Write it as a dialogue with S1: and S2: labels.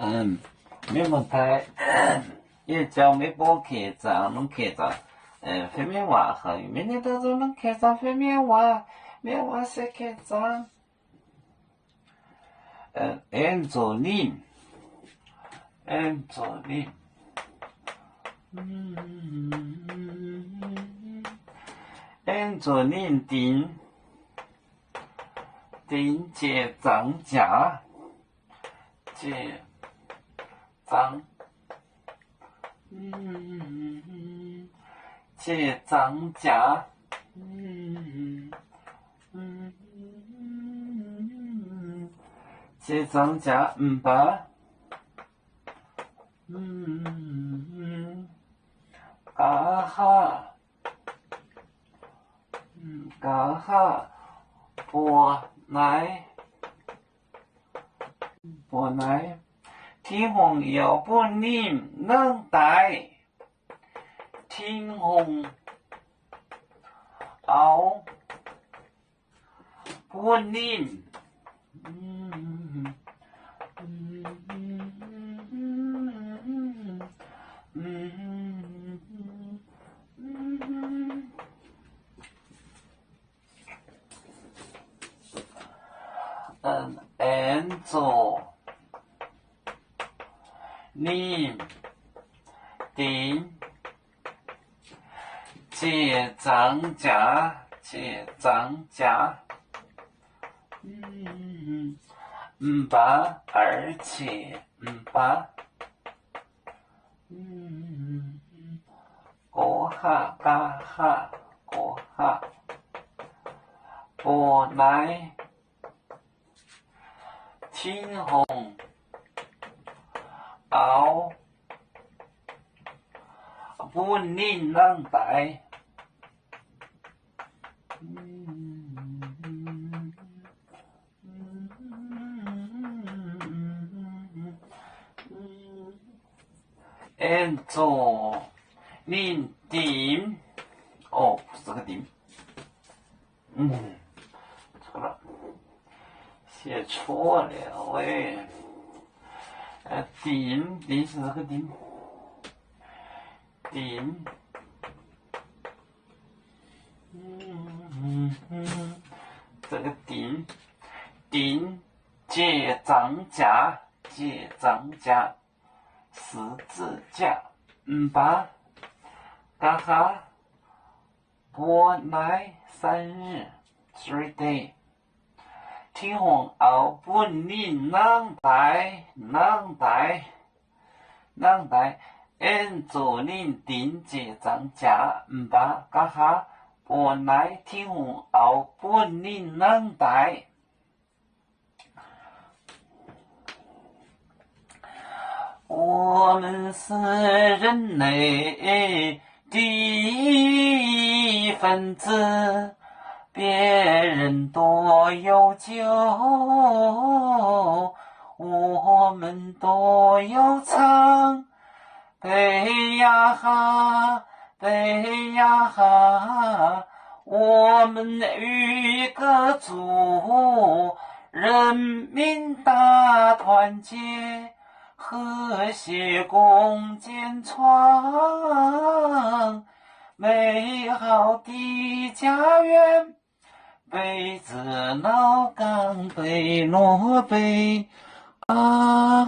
S1: 没问题。也叫没包客栈，能客栈，方便话和明天到时能客栈方便话，免话是客栈。按照你，按照你，按照你定结账价，结账，结账价，结账价500，家下拨来，天虹要不你能带，天虹要不你。按照你定结账价500，而且500，家下拨来，天虹要不你能带，按照你定，不是这个定，错了，写错了喂，定是这个定，这个定结账价十字架500，家下拨来3日 3 day， 天虹要不你能带，按照你定结账价500，家下拨来，天虹要不你能带。我们是人类的一份子，别人多有酒，我们多有唱。悲呀哈，我们与歌祝人民大团结，和谐共建创美好的家园。北自脑港，北落北啊。